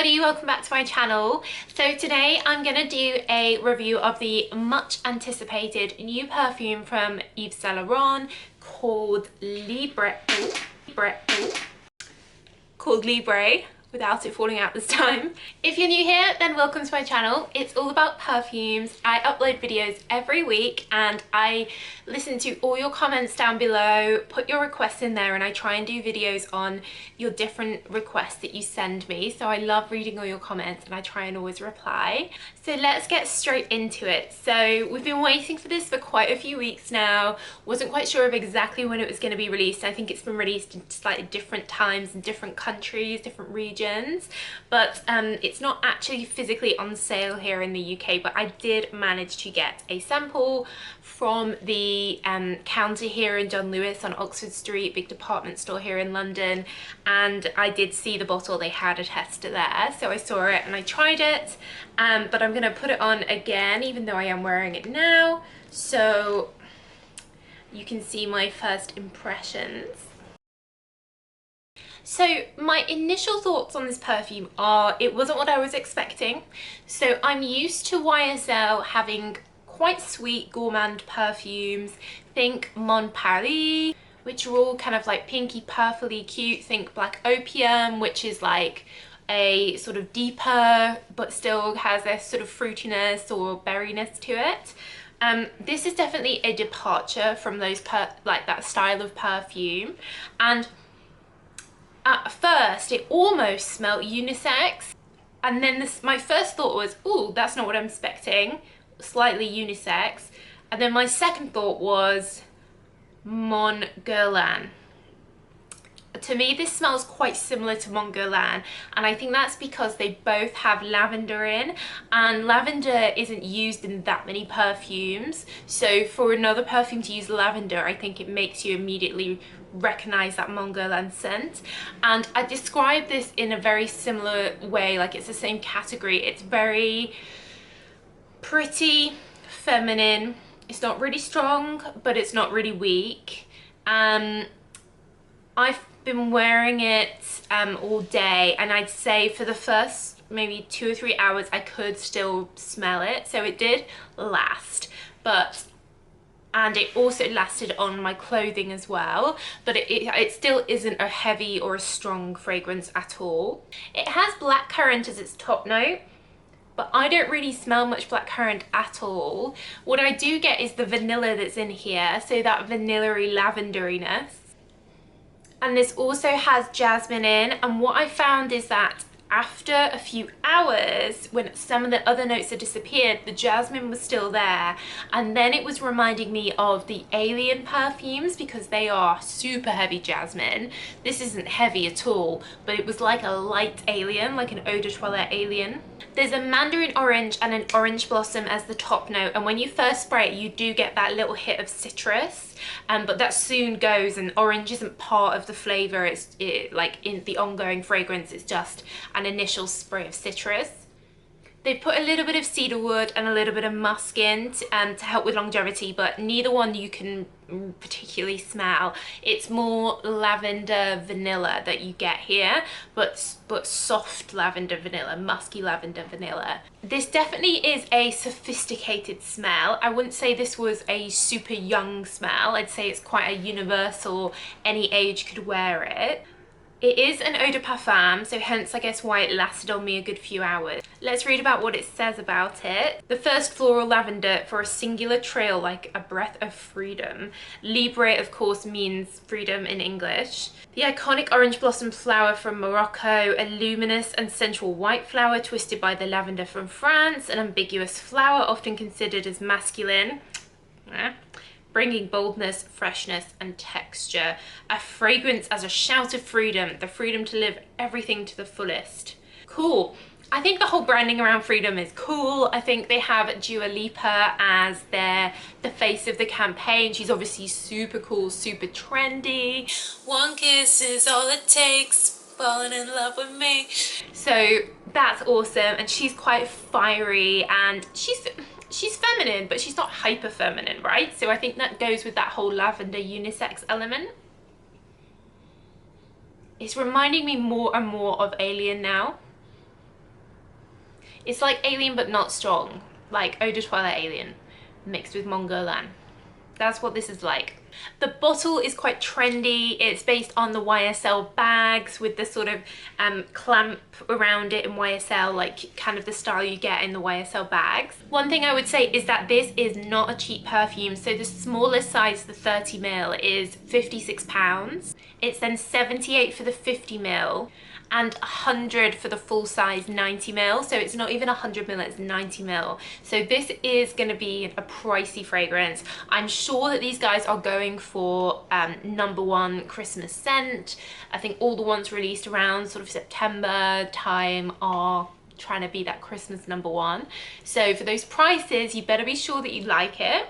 everybody, welcome back to my channel. So today I'm going to do a review of the much anticipated new perfume from Yves Saint Laurent called Libre, without it falling out this time. If you're new here, then welcome to my channel. It's all about perfumes. I upload videos every week and I listen to all your comments down below, put your requests in there, and I try and do videos on your different requests that you send me. So I love reading all your comments and I try and always reply. So let's get straight into it. So we've been waiting for this for quite a few weeks now. Wasn't quite sure of exactly when it was going to be released. I think it's been released in slightly different times in different countries, different regions. But it's not actually physically on sale here in the UK, but I did manage to get a sample from the counter here in John Lewis on Oxford Street, big department store here in London, and I did see the bottle. They had a tester there, so I saw it and I tried it, but I'm gonna put it on again even though I am wearing it now, so you can see my first impressions. So my initial thoughts on this perfume are it wasn't what I was expecting. So I'm used to YSL having quite sweet gourmand perfumes. Think Mon Paris, which are all kind of like pinky purpley cute. Think Black Opium, which is like a sort of deeper but still has a sort of fruitiness or berryness to it. This is definitely a departure from those like that style of perfume, and at first it almost smelled unisex, and then my first thought was, oh, that's not what I'm expecting, slightly unisex, and then my second thought was Mon Guerlain. To me this smells quite similar to Mon Guerlain, and I think that's because they both have lavender in, and lavender isn't used in that many perfumes, so for another perfume to use lavender, I think it makes you immediately recognize that Mon Guerlain scent. And I describe this in a very similar way, like it's the same category. It's very pretty, feminine. It's not really strong, but it's not really weak. I've been wearing it all day, and I'd say for the first maybe 2 or 3 hours I could still smell it, so it did last, and it also lasted on my clothing as well, but it still isn't a heavy or a strong fragrance at all. It has blackcurrant as its top note, but I don't really smell much blackcurrant at all. What I do get is the vanilla that's in here, so that vanilla-y lavenderiness. And this also has jasmine in, and what I found is that after a few hours, when some of the other notes had disappeared, the jasmine was still there, and then it was reminding me of the Alien perfumes because they are super heavy jasmine. This isn't heavy at all, but it was like a light Alien, like an eau de toilette Alien. There's a mandarin orange and an orange blossom as the top note, and when you first spray it you do get that little hit of citrus, but that soon goes, and orange isn't part of the flavour. It's like in the ongoing fragrance, it's just an initial spray of citrus. They put a little bit of cedarwood and a little bit of musk in to help with longevity, but neither one you can particularly smell. It's more lavender vanilla that you get here, but soft lavender vanilla, musky lavender vanilla. This definitely is a sophisticated smell. I wouldn't say this was a super young smell. I'd say it's quite a universal, any age could wear it. It is an eau de parfum, so hence I guess why it lasted on me a good few hours. Let's read about what it says about it. The first floral lavender for a singular trail like a breath of freedom. Libre, of course, means freedom in English. The iconic orange blossom flower from Morocco, a luminous and sensual white flower twisted by the lavender from France, an ambiguous flower often considered as masculine. Bringing boldness, freshness and texture. A fragrance as a shout of freedom, the freedom to live everything to the fullest. Cool. I think the whole branding around freedom is cool. I think they have Dua Lipa as the face of the campaign. She's obviously super cool, super trendy. One kiss is all it takes, falling in love with me. So that's awesome, and she's quite fiery, and she's feminine, but she's not hyper feminine, right? So I think that goes with that whole lavender unisex element. It's reminding me more and more of Alien now. It's like Alien but not strong, like Eau de Toilette Alien mixed with Mon Guerlain. That's what this is like. The bottle is quite trendy. It's based on the YSL bags with the sort of clamp around it in YSL, like kind of the style you get in the YSL bags. One thing I would say is that this is not a cheap perfume. So the smallest size, the 30ml, is £56. It's then 78 for the 50ml and 100 for the full size 90ml. So it's not even 100ml, it's 90ml. So this is going to be a pricey fragrance. I'm sure that these guys are going for #1 Christmas scent. I think all the ones released around sort of September time are trying to be that Christmas #1. So for those prices, you better be sure that you like it.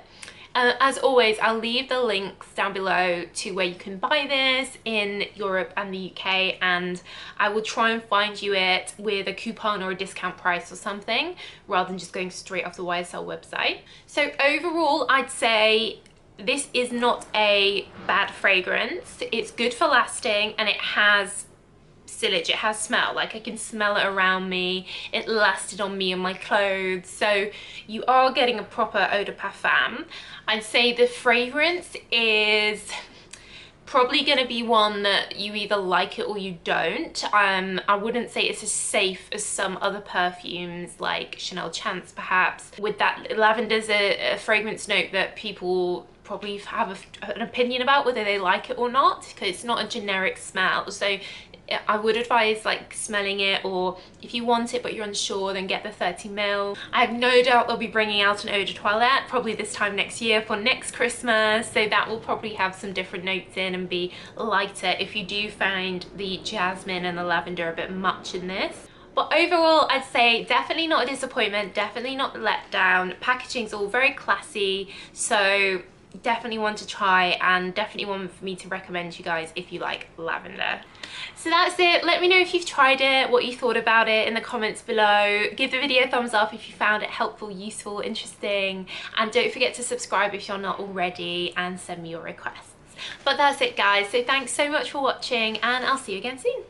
As always, I'll leave the links down below to where you can buy this in Europe and the UK, and I will try and find you it with a coupon or a discount price or something, rather than just going straight off the YSL website. So overall, I'd say this is not a bad fragrance. It's good for lasting, and it has sillage, it has smell, like I can smell it around me. It lasted on me and my clothes, so you are getting a proper eau de parfum. I'd say the fragrance is probably going to be one that you either like it or you don't. I wouldn't say it's as safe as some other perfumes like Chanel Chance perhaps. With that, lavender's a fragrance note that people probably have an opinion about whether they like it or not, because it's not a generic smell. So I would advise like smelling it, or if you want it but you're unsure, then get the 30ml. I have no doubt they'll be bringing out an eau de toilette probably this time next year for next Christmas, so that will probably have some different notes in and be lighter if you do find the jasmine and the lavender a bit much in this. But overall, I'd say definitely not a disappointment, definitely not a letdown. Packaging's all very classy, so definitely one to try, and definitely one for me to recommend you guys if you like lavender. So that's it. Let me know if you've tried it, what you thought about it in the comments below. Give the video a thumbs up if you found it helpful, useful, interesting, and don't forget to subscribe if you're not already, and send me your requests. But that's it guys, so thanks so much for watching, and I'll see you again soon.